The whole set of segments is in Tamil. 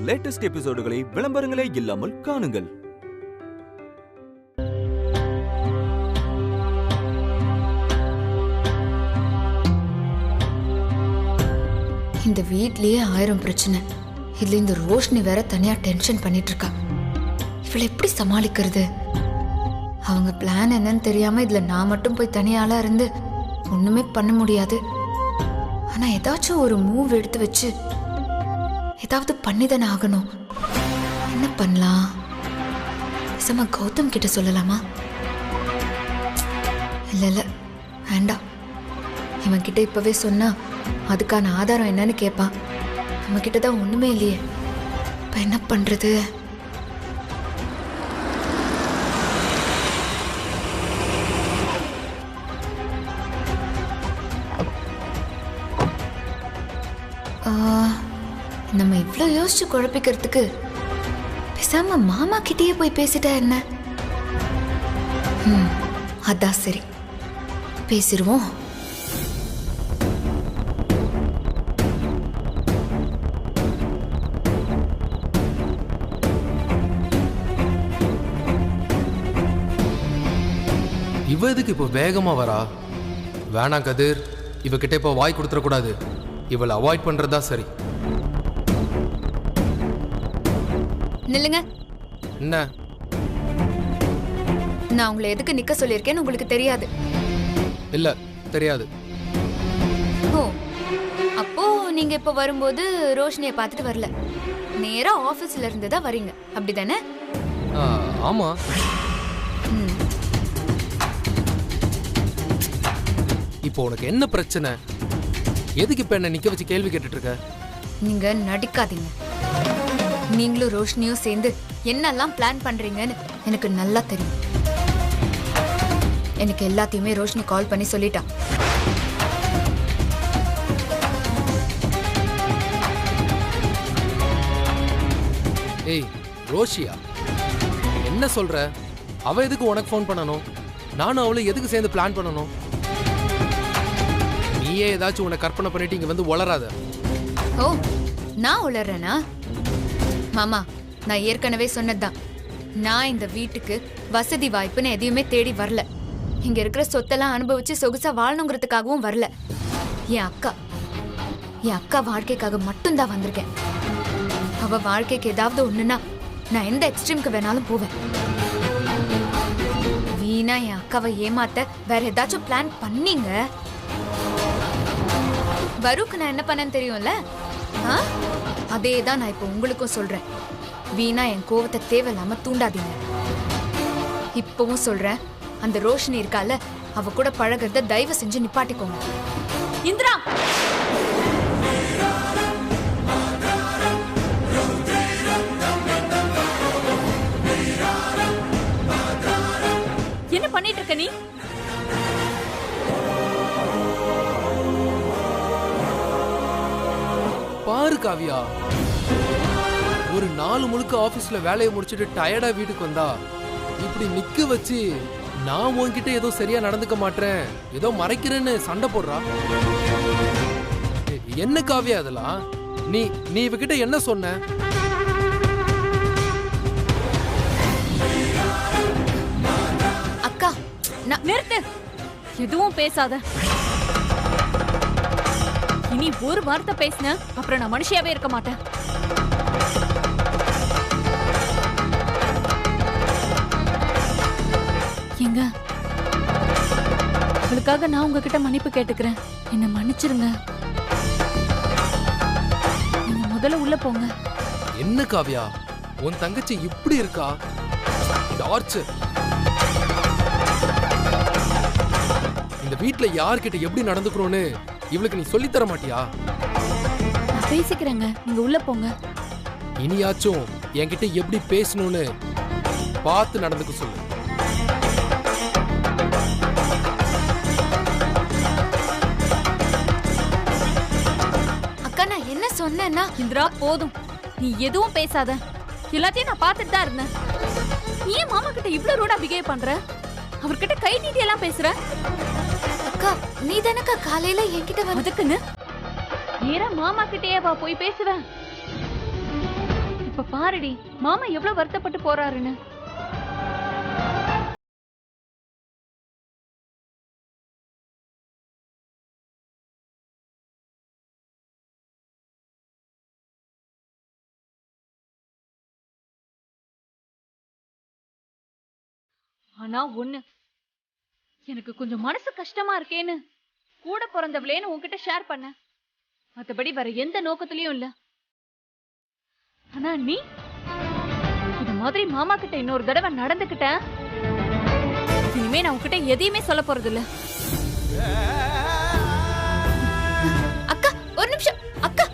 லேட்டஸ்ட் எபிசோடுகளை விளம்பரங்களே இல்லாமல் காணுங்கள். இந்த வீட்லயே 1000 பிரச்சனை. இதுல இந்த ரோஷினி வேற தனியா டென்ஷன் பண்ணிட்டு இருக்கா. இவளை எப்படி சமாளிக்கிறது? அவங்க பிளான் என்னன்னு தெரியாம இதுல நான் மட்டும் போய் தனியாளா இருந்து ஒண்ணுமே பண்ண முடியாது. ஆனா ஏதாச்சும் ஒரு மூவ் எடுத்து வச்சு ஏதாவது பண்ணிதானே ஆகணும். என்ன பண்ணலாம்? பேசாம கௌதம் கிட்ட சொல்லலாமா? இல்ல வேண்டாம். இவன் கிட்ட இப்பவே சொன்னா அதுக்கான ஆதாரம் என்னன்னு கேட்பான். நம்ம கிட்டதான் ஒண்ணுமே இல்லையே. இப்ப என்ன பண்றது? நம்ம இவ்வளவு யோசிச்சு குழப்பிக்கிறதுக்கு பேசாம மாமா கிட்டயே போய் பேசிட்டா என்ன? அதான் சரி, பேசிடுவோம். இவ எதுக்கு இப்போ வேகமா வரா? வேணாம் கதிர், இவகிட்ட இப்போ வாய் கொடுத்துடக்கூடாது. இவளை அவாய்ட் பண்றதா சரி. நில்லுங்க. என்ன? நான் உங்களை எதுக்கு நிக்க சொல்லியிருக்கேன்னு உங்களுக்கு தெரியாது? இல்ல, தெரியாது. ஓ, அப்போ நீங்க இப்ப வரும்போது ரோஷினியை பார்த்துட்டு வரல, நேரா ஆபீஸ்ல இருந்து தான் வரீங்க, அப்படிதானே? ஆமா. இப்போ உனக்கு என்ன பிரச்சனை? எதுக்கு இப்ப என்ன நிக்க வச்சு கேள்வி கேட்டுட்டு இருக்க? நீங்க நடிக்காதீங்க. நீங்களும் ரோஷினியும் சேர்ந்து என்னெல்லாம் பிளான் பண்றீங்கன்னு எனக்கு நல்லா தெரியும். எனக்கு எல்லாத்தையுமே ரோஷினி கால் பண்ணி சொல்லிட்டா. ஏய் ரோஷியா, என்ன சொல்ற? அவ எதுக்கு உனக்கு ஃபோன் பண்ணணும்? நானும் அவளை எதுக்கு சேர்ந்து பிளான் பண்ணணும்? நீயே ஏதாச்சும் உன்னை கற்பனை பண்ணிட்டு இங்க வந்து உளராத. ஓ, நான் உளறேனா? மாமா, நான் ஏற்கனவே சொன்னதுதான். நான் இந்த வீட்டுக்கு வசதி வாய்ப்புன்னு எதையுமே தேடி வரல. இங்க இருக்கிற சொத்தெல்லாம் அனுபவிச்சு சொகுசா வாழணுங்கிறதுக்காகவும் வரல. என் அக்கா வாழ்க்கைக்காக மட்டும்தான் வந்திருக்கேன். அவ வாழ்க்கைக்கு ஏதாவது ஒண்ணுன்னா நான் எந்த எக்ஸ்ட்ரீம்க்கு வேணாலும் போவேன். வீணா என் அக்காவை ஏமாத்த வேற ஏதாச்சும் பிளான் பண்ணீங்க, வருக்கு நான் என்ன பண்ணேன்னு தெரியும்ல? அதேதான் நான் இப்ப உங்களுக்கும் சொல்றேன். வீணா என் கோவத்தை தேவையில்லாம தூண்டாதீங்க. இப்பவும் சொல்றேன், அந்த ரோஷினி இருக்கால, அவ கூட பழகிறத தயவு செஞ்சு நிப்பாட்டிக்கோங்க. இந்திரா, என்ன பண்ணிட்டு இருக்க நீ? பாரு காவியா, ஒரு நாள் முழுக்க ஆபீஸ்ல வேலையை முடிச்சுட்டு டயர்டா வீட்டுக்கு வந்தா இப்படி நிக்க வச்சு நான் உன்கிட்ட ஏதோ சரியா நடந்துக்க மாட்டேன், ஏதோ மறைக்கிறேன்னு சண்டை போடுறா. என்ன காவியா அதெல்லாம்? நீ இவகிட்ட என்ன சொன்ன? அக்கா, நிறுத்து, எதுவும் பேசாத. இனி ஒரு வார்த்தை பேசின அப்புறம் நான் மனுஷியாவே இருக்க மாட்டேன். எங்க அவளுக்காக நான் உங்ககிட்ட மன்னிப்பு கேட்டுக்கிறேன். என்ன மன்னிச்சிருங்க. நீங்க முதல்ல உள்ள போங்க. என்ன காவியா, உன் தங்கச்சி இப்படி இருக்கா? டார்ச்சர். இந்த வீட்ல யார்கிட்ட எப்படி நடந்துக்கணும்னு இவளுக்கு நீ சொல்லி தர மாட்டியா? நான் பேசிக்கிறேங்க, நீங்க உள்ள போங்க. இனியாச்சும் என்கிட்ட எப்படி பேசணும்னு பார்த்து நடந்துக்க சொல்லு. அக்கா, நான் என்ன சொன்னேன்னா? இந்திரா, போதும், நீ எதுவும் பேசாத. எல்லாத்தையும் நான் பார்த்துட்டு தான் இருந்தேன். ஏன் மாமா கிட்ட இவ்வளவு ரூடா பிஹேவ் பண்ற? அவர்கிட்ட கை நீட்டி எல்லாம் பேசுற? அக்கா, நீ தானக்கா காலையில என்கிட்ட அதுக்குன்னு நேரா மாமா கிட்டேயே வா போய் பேசுவேன். இப்ப பாருடி மாமா எவ்வளவு வருத்தப்பட்டு போறாருன்னு. ஆனா ஒண்ணு, எனக்கு கொஞ்சம் மனசு கஷ்டமா இருக்கேன்னு கூட பிறந்தவளேன்னு உன்கிட்ட ஷேர் பண்ண. மத்தபடி வேற எந்த நோக்கத்திலயும் இல்ல. ஆனா நீ இந்த மாதிரி மாமா கிட்ட இன்னொரு தடவை நடந்துக்கிட்ட, இனிமே நான் உன்கிட்ட எதையுமே சொல்ல போறது இல்ல. அக்கா ஒரு நிமிஷம். அக்கா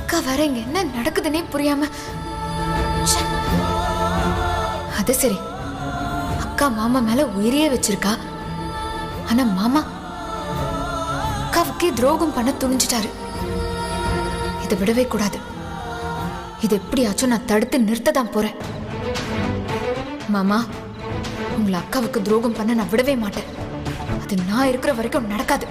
அக்கா வேற இங்க என்ன நடக்குதுன்னே புரியாம. ச்சே. அது சரி, அக்கா மாமா மேல உயிரையே வச்சிருக்கா. ஆனா மாமா அக்காவுக்கே துரோகம் பண்ண துணிஞ்சிட்டாரு. இதை விடவே கூடாது. இது எப்படியாச்சும் நான் தடுத்து நிறுத்ததான் போறேன். மாமா, உங்களை அக்காவுக்கு துரோகம் பண்ண நான் விடவே மாட்டேன். அது நான் இருக்கிற வரைக்கும் நடக்காது.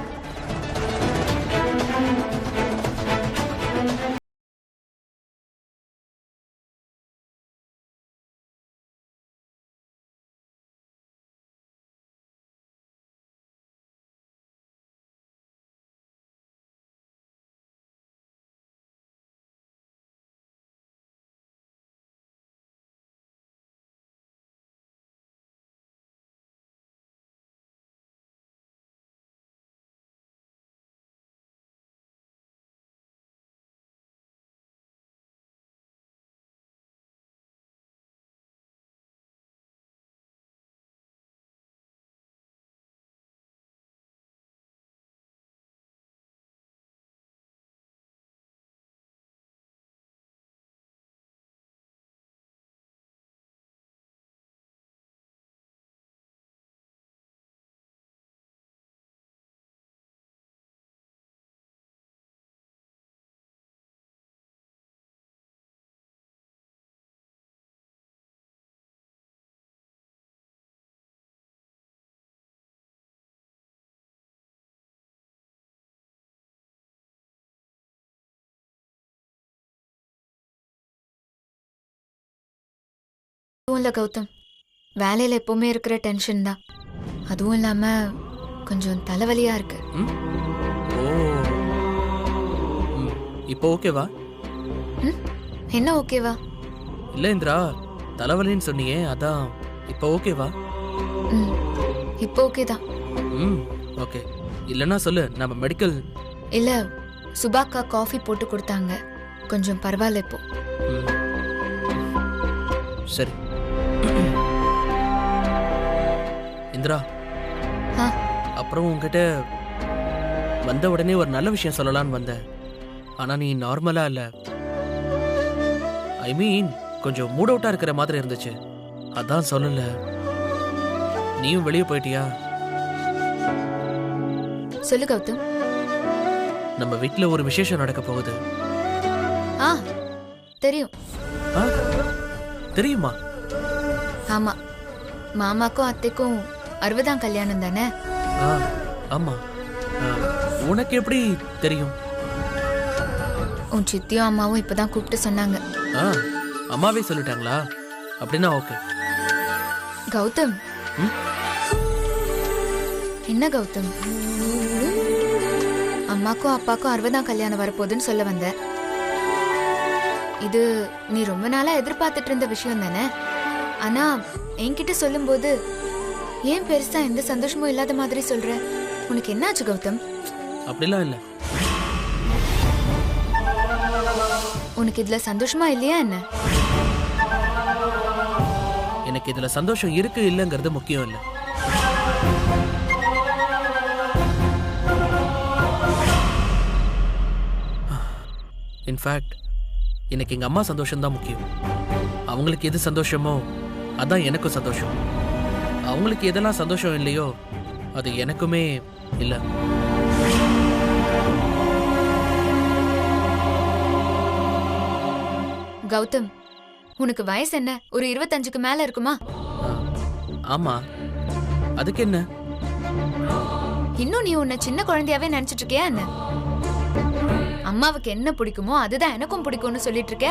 அதுவும் இல்லை கௌதம், வேலையில் எப்பவுமே இருக்கிற டென்ஷன் தான். அதுவும் இல்லாம கொஞ்சம் தலைவலியா இருக்கு. இப்போ ஓகேவா? என்ன ஓகேவா? இல்ல இந்திரா, தலைவலின்னு சொன்னியே, அதான் இப்போ ஓகேவா? இப்போ ஓகே தான். ஓகே. இல்லைன்னா சொல்லு, நம்ம மெடிக்கல். இல்ல, சுபாக்கா காஃபி போட்டு கொடுத்தாங்க, கொஞ்சம் பரவாயில்ல இப்போ. சரி இந்திரா, அப்புறம் உங்ககிட்ட வந்த உடனே ஒரு நல்ல விஷயம் சொல்லலான்னு வந்தேன். ஆனா நீ நார்மலா இல்ல. ஐ மீன் கொஞ்சம் மூட் அவுட்டா இருக்கிற மாதிரி இருந்துச்சு, அதான் சொல்லல. நீயும் வெளியே போயிட்டியா? சொல்லு கௌதம். நம்ம வீட்ல ஒரு விசேஷம் நடக்க போகுது. தெரியும். தெரியுமா? ஆமா, மாமாக்கும் அத்தைக்கும் 60ஆம் கல்யாணம் தானே? ஆமா. உனக்கு எப்படி தெரியும்? உன் சித்தியும் அம்மாவும் இப்பதான் கூப்பிட்டு சொன்னாங்க. அம்மாவே சொல்லிட்டாங்களா? அப்படின்னா ஓகே. கௌதம். என்ன கௌதம், அம்மாக்கும் அப்பாக்கும் 60ஆம் கல்யாணம் வரப்போகுதுன்னு சொல்ல வந்த. இது நீ ரொம்ப நாளா எதிர்பார்த்துட்டு இருந்த விஷயம் தானே? ஆனா என்கிட்ட சொல்லும்போது ஏன் பெருசா எந்த சந்தோஷமும் இல்லாத மாதிரி சொல்ற? உனக்கு என்னாச்சு கௌதம்? அப்படிலாம் இல்ல. உனக்கு இதுல சந்தோஷமா இல்லையா என்ன? எனக்கு இதுல சந்தோஷம் இருக்கு இல்லங்கிறது முக்கியம் இல்ல. இன்ஃபேக்ட் எனக்கு எங்க அம்மா சந்தோஷம் தான் முக்கியம். அவங்களுக்கு எது சந்தோஷமோ அதான் எனக்கும் சந்தோஷம். அவங்களுக்கு எதெல்லாம் சந்தோஷம் இல்லையோ அது எனக்குமே இல்ல. கௌதம், உனக்கு வயசு என்ன? ஒரு 25க்கு மேல இருக்குமா? ஆமா, அதுக்கு என்ன? இன்னும் நீ உன்னை சின்ன குழந்தையாவே நினைச்சிட்டு இருக்கியா என்ன? அம்மாவுக்கு என்ன பிடிக்குமோ அதுதான் எனக்கும் பிடிக்கும்னு சொல்லிட்டு இருக்க.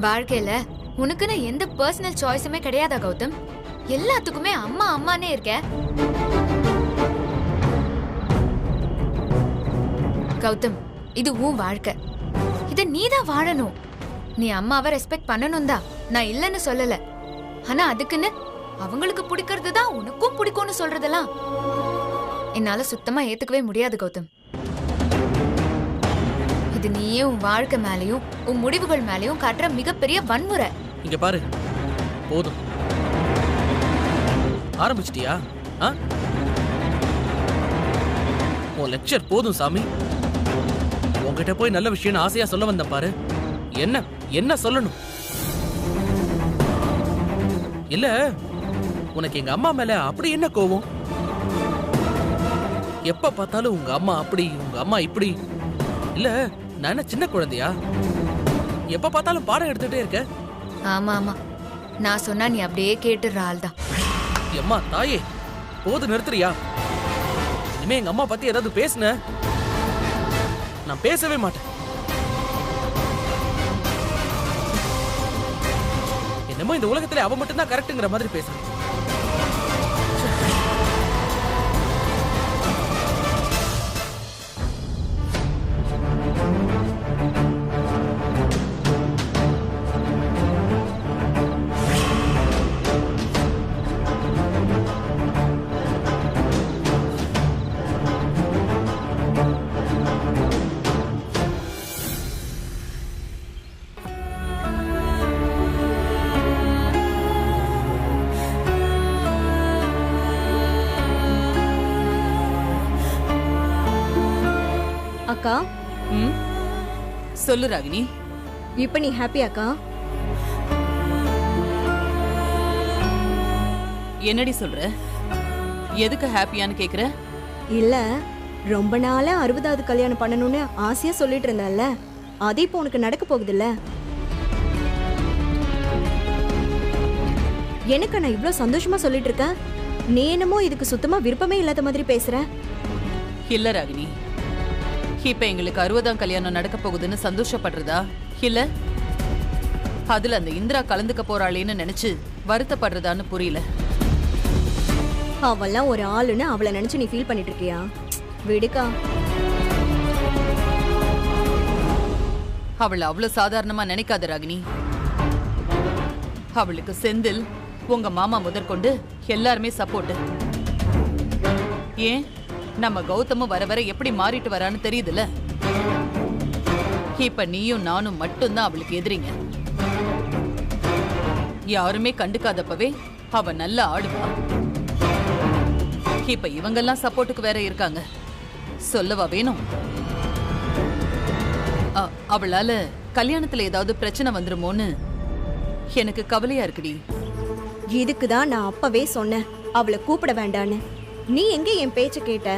வாழ்க்கையில உனக்குன்னு எந்த பர்சனல் சாய்ஸுமே கிடையாதா கௌதம்? எல்லாத்துக்குமே அம்மா அம்மானே இருக்க. கௌதம், இது உன் வாழ்க்கை, இத நீதான் வாழணும். நீ அம்மாவை ரெஸ்பெக்ட் பண்ணணும் தான், நான் இல்லைன்னு சொல்லல. ஆனா அதுக்குன்னு அவங்களுக்கு பிடிக்கிறது தான் உனக்கும் பிடிக்கும்னு சொல்றதெல்லாம் என்னால சுத்தமா ஏத்துக்கவே முடியாது கௌதம். இது நீயே உன் வாழ்க்கை மேலயும் உன் முடிவுகள் மேலயும் காட்டுற மிகப்பெரிய வன்முறை. இங்க பாரு, போதும். ஆரம்பிச்சிட்டியா? உன் லெக்சர் போதும் சாமி. உன்கிட்ட போய் நல்ல விஷயம் ஆசையா சொல்ல வந்த பாரு. என்ன என்ன சொல்லணும்? இல்ல, உனக்கு எங்க அம்மா மேல அப்படி என்ன கோவம்? எப்ப பார்த்தாலும் உங்க அம்மா அப்படி, உங்க அம்மா இப்படி. இல்ல, நான் என்ன சின்ன குழந்தையா? எப்ப பார்த்தாலும் பாடம் எடுத்துட்டே இருக்க. ஆமா ஆமா, நான் சொன்னா நீ அப்படியே கேட்டுற ஆள் தான். அம்மா தாயே, போது நிறுத்துறியா? இனிமே எங்க அம்மா பத்தி ஏதாவது பேசுன, நான் பேசவே மாட்டேன். என்னமோ இந்த உலகத்துல அவ மட்டும் தான் கரெக்ட்ங்கிற மாதிரி பேசுறேன். அக்கா, சொல்லு ராகினி. இப்ப நீ ஹாப்பி அக்கா? என்னடி சொல்ற? எதுக்கு ஹாப்பியான்னு கேக்குற? இல்ல, ரொம்ப நாளா 60வது கல்யாணம் பண்ணணும்னு ஆசையா சொல்லிட்டு இருந்தல்ல, அது இப்போ உனக்கு நடக்க போகுதுல்ல. எனக்கு நான் இவ்ளோ சந்தோஷமா சொல்லிட்டு இருக்கேன், நீ என்னமோ இதுக்கு சுத்தமா விருப்பமே இல்லாத மாதிரி பேசுற. இல்ல ராகினி, இப்ப எங்களுக்கு 60ஆம் கல்யாணம் நடக்க போகுதுன்னு சந்தோஷப்படுறதா இல்ல அதுல அந்த இந்திரா கலந்துக்க போறாளேன்னு நினைச்சு வருத்தப்படுறதான்னு புரியல. அவெல்லாம் ஒரு ஆளுன்னு அவளை நினைச்சு நீ ஃபீல் பண்ணிட்டு இருக்கியா? விடுக்கா. அவளை அவ்வளவு சாதாரணமா நினைக்காத ராகினி. அவளுக்கு செந்தில், உங்க மாமா முதற்கொண்டு எல்லாருமே சப்போர்ட். ஏன், நம்ம கௌதமும் வர வர எப்படி மாறிட்டு வரான்னு தெரியுதுல. இப்ப நீயும் நானும் மட்டும்தான் அவளுக்கு எதிரிங்க. யாருமே கண்டுக்காதப்பவே அவ நல்லா ஆடுவா. இப்ப இவங்கெல்லாம் சப்போர்ட்டுக்கு வேற இருக்காங்க, சொல்லவா வேணும்? அவளால கல்யாணத்துல ஏதாவது பிரச்சனை வந்துருமோன்னு எனக்கு கவலையா இருக்குடி. இதுக்குதான் நான் அப்பவே சொன்னேன் அவளை கூப்பிட வேண்டான்னு. நீ எங்க என் பேச்ச கேட்ட?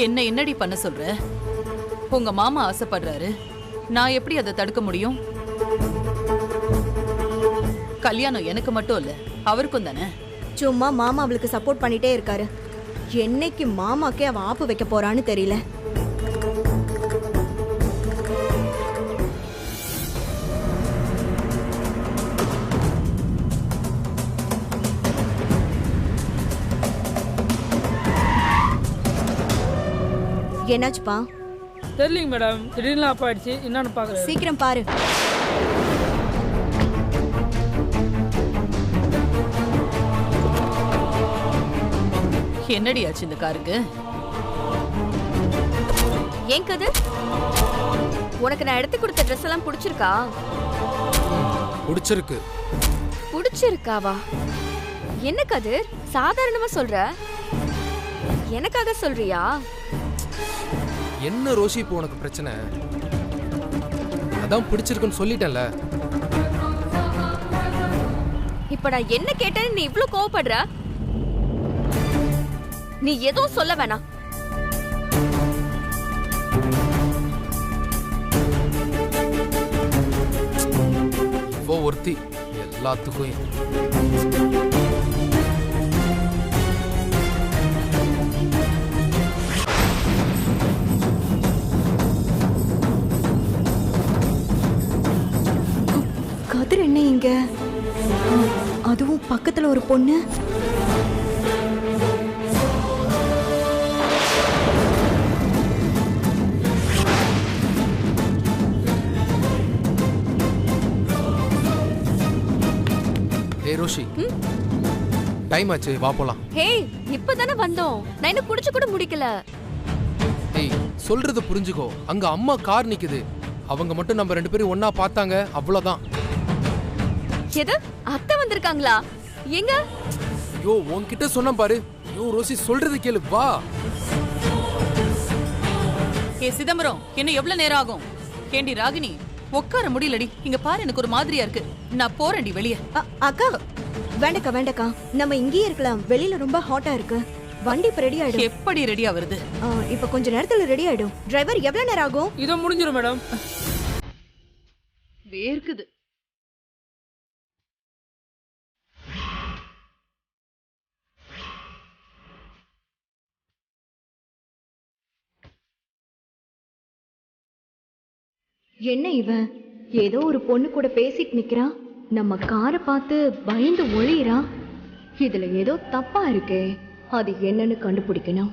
என்ன என்னடி பண்ண சொல்ற? உங்க மாமா ஆசைப்படுறாரு, நான் எப்படி அதை தடுக்க முடியும்? கல்யாணம் எனக்கு மட்டும் இல்ல, அவருக்கும் தானே. சும்மா மாமா அவளுக்கு சப்போர்ட் பண்ணிட்டே இருக்காரு. என்னைக்கு மாமாக்கே அவ ஆப்பு வைக்க போறான்னு தெரியல. என்னாச்சுப்பா? தெரியலங்க மேடம், திடீர்னு ஆஃப் ஆயிடுச்சு. என்னன்னு பாக்குறேன். சீக்கிரம் பாரு. என்னடி ஆச்சு இந்த காருக்கு? ஏன் கதிர், உனக்கு நான் எடுத்து கொடுத்த ட்ரெஸ் எல்லாம் பிடிச்சிருக்கா? பிடிச்சிருக்கு. பிடிச்சிருக்காவா? என்ன கதிர் சாதாரணமா சொல்ற? எனக்காக சொல்றியா? என்ன ரோஷி இப்போ உனக்கு பிரச்சனை? அதான் பிடிச்சிருக்குன்னு சொல்லிட்டேன்ல. இப்ப நான் என்ன கேட்டேன்னு நீ இவ்ளோ கோவப்படுற? நீ எதுவும் சொல்ல வேணாம். ஒருத்தி எல்லாத்துக்கும் இங்க அதுவும் பக்கத்துல ஒரு பொண்ணு. ஏய் ரோஷி, டைம் ஆச்சு, வா போலாம். ஹே, இப்பதானே வந்தோம். நான் இன்னும் குடிச்சு கூட முடிக்கல. ஏய், சொல்றது புரிஞ்சுக்கோ. அங்க அம்மா கார் நிக்குது. அவங்க மட்டும் நம்ம 2 பேரும் ஒண்ணா பார்த்தாங்க, அவ்வளவுதான். எது? அத்தை வந்திருக்காங்களா? எங்க? ஐயோ, உன்கிட்ட சொன்ன பாரு. ஐயோ ரோஷி, சொல்றது கேளு, வா. ஏ சிதம்பரம், என்ன எவ்வளவு நேரம் ஆகும்? ஏண்டி ராகினி, உட்கார முடியலடி. இங்க பாரு, எனக்கு ஒரு மாதிரியா இருக்கு. நான் போறேன்டி வெளியே. அக்கா வேண்டக்கா வேண்டக்கா, நம்ம இங்கேயே இருக்கலாம். வெளியில ரொம்ப ஹாட்டா இருக்கு. வண்டி இப்ப ரெடி ஆயிடும். எப்படி ரெடியா வருது? இப்ப கொஞ்ச நேரத்துல ரெடி ஆயிடும். டிரைவர் எவ்வளவு நேரம் ஆகும்? இதோ முடிஞ்சிடும் மேடம். வேர்க்குது. என்ன இவன் ஏதோ ஒரு பொண்ணு கூட பேசிட்டு நிக்கிறான். நம்ம காரை பார்த்து பயந்து ஒளியிறான். இதுல ஏதோ தப்பா இருக்கே. அது என்னன்னு கண்டுபிடிக்கணும்.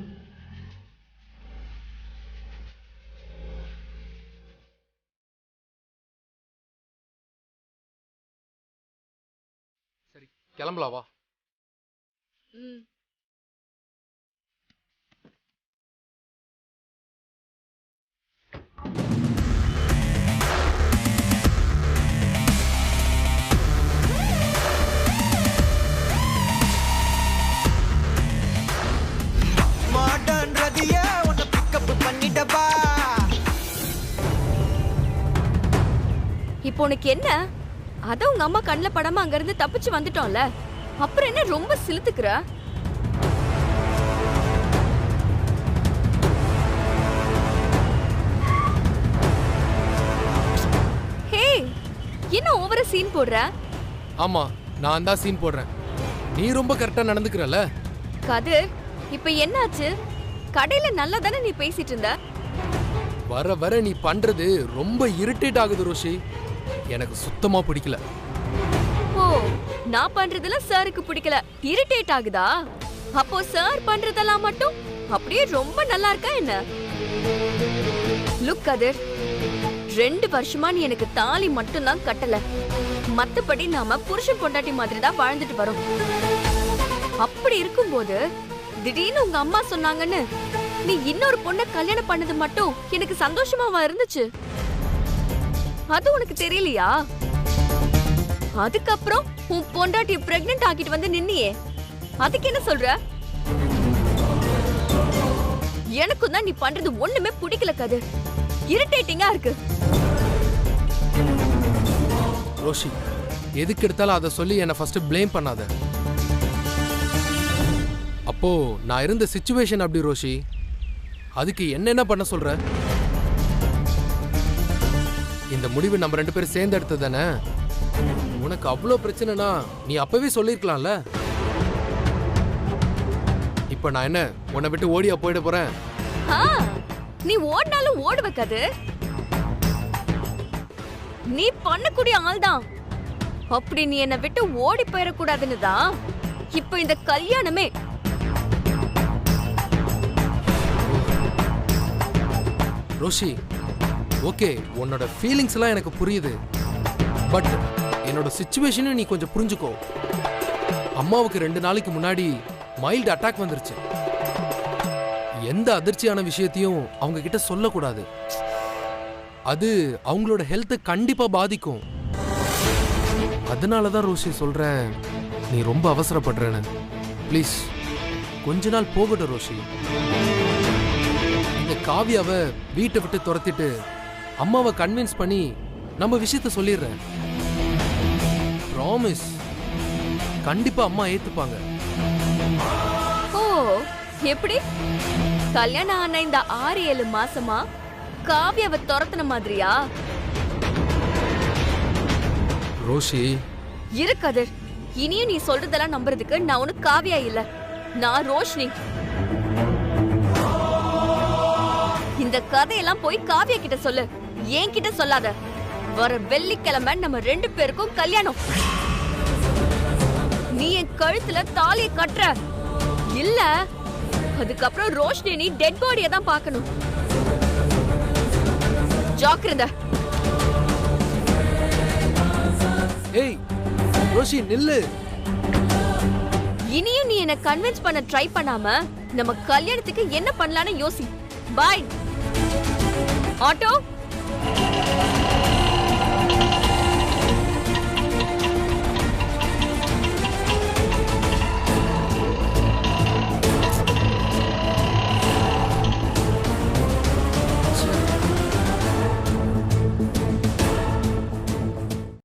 சரி, கிளம்பலாம், வா. இப்போ உனக்கு என்ன? அத உங்க அம்மா கண்ணுல படாம அங்க இருந்து தப்பிச்சு வந்துட்டோம்ல. அப்புறம் என்ன ரொம்ப சிலுத்துக்குற? ஹே, என்ன ஓவரா சீன் போடுற? ஆமா, நான் தான் சீன் போடுறேன். நீ ரொம்ப கரெக்டா நடந்துக்கிறல. கதிர், இப்ப என்னாச்சு? கடையில நல்லா தானே நீ பேசிட்டு இருந்த. வர வர நீ பண்றது ரொம்ப இரிட்டேட் ஆகுது ரோஷி. எனக்கு சுத்தமா பிடிக்கல. ஓ, நான் பண்றதுல சாருக்கு பிடிக்கல, இரிட்டேட் ஆகுதா? அப்போ சார் பண்றதெல்லாம் மட்டும் அப்படியே ரொம்ப நல்லா இருக்கா என்ன? லுக் கதிர், 2 வருஷமா நீ எனக்கு தாலி மட்டும் தான் கட்டல. மத்தபடி நாம புருஷன் பொண்டாட்டி மாதிரி தான் வாழ்ந்துட்டு வரோம். அப்படி இருக்கும்போது திடீர்னு உங்க அம்மா சொன்னாங்கன்னு நீ இன்னொரு பொண்ணை கல்யாணம் பண்ணது மட்டும் எனக்கு சந்தோஷமாவா இருந்துச்சு? அது உனக்கு தெரியலையா? அதுக்கப்புறம் உன் பொண்டாட்டிய பிரெக்னன்ட் ஆக்கிட்டு வந்து நின்னியே, அதுக்கு என்ன சொல்ற? எனக்கும் தான் நீ பண்றது ஒண்ணுமே பிடிக்கல கதிர். இரிட்டேட்டிங்கா இருக்கு. ரோஷி, எதுக்கு எடுத்தாலும் அதை சொல்லி என்னை ஃபர்ஸ்ட் ப்ளேம் பண்ணாத. அப்போ நான் இருந்த சிச்சுவேஷன் அப்படி ரோஷி. அதுக்கு என்ன பண்ண சொல்ற? இந்த முடிவு நம்ம 2 பேரும் சேர்ந்து எடுத்தது தானே. உனக்கு அவ்வளோ பிரச்சனைனா நீ அப்பவே சொல்லிருக்கலாம்ல. இப்ப நான் என்ன உன்னை விட்டு ஓடியா போயிட போறேன்? நீ ஓடினாலும் ஓடுவ கதிர். நீ பண்ணக்கூடிய ஆள் தான். அப்படி நீ என்னை விட்டு ஓடி போயிடக்கூடாதுன்னு தான் இப்ப இந்த கல்யாணமே. ரோஷி, ஓகே, உன்னோட ஃபீலிங்ஸ் எல்லாம் எனக்கு புரியுது. பட் என்னோட சிச்சுவேஷனும் நீ கொஞ்சம் புரிஞ்சுக்கோ. அம்மாவுக்கு 2 நாளைக்கு முன்னாடி மைல்டு அட்டாக் வந்துருச்சு. எந்த அதிர்ச்சியான விஷயத்தையும் அவங்க கிட்ட சொல்லக்கூடாது. அது அவங்களோட ஹெல்த்தை கண்டிப்பா பாதிக்கும். அதனாலதான் ரோஷி சொல்றேன், நீ ரொம்ப அவசரப்படுறேன்னு. ப்ளீஸ் கொஞ்ச நாள் போகட்டும் ரோஷி. இந்த காவியாவை வீட்டை விட்டு துரத்திட்டு அம்மாவை கன்வின்ஸ் பண்ணி நம்ம விஷயத்த சொல்லிடுறேன். ப்ராமிஸ், கண்டிப்பா அம்மா ஏத்துப்பாங்க. ஓ, எப்படி? கல்யாணம் ஆன இந்த 6-7 மாசமா காவியாவை துரத்துன மாதிரியா? ரோஷி, இரு கதிர், இனியும் நீ சொல்றதெல்லாம் நம்புறதுக்கு நான் உனக்கு காவியா இல்ல, நான் ரோஷினி. இந்த கதையெல்லாம் போய் காவியா கிட்ட சொல்லு, என்கிட்ட சொல்லாத. வர வெள்ளிக்கிழமை நம்ம 2 பேருக்கும் கல்யாணம். நீ என் கழுத்துல தாலியை கட்டுற இல்ல, அதுக்கப்புறம் ரோஷினி நீ டெட் பாடியை தான் பார்க்கணும். ஜாக்கிரதை. ஏய் ரோஷி நில்லு. இனியும் நீ என்ன கன்வின்ஸ் பண்ண ட்ரை பண்ணாம நம்ம கல்யாணத்துக்கு என்ன பண்ணலாம்னு யோசி. பாய். ஆட்டோ.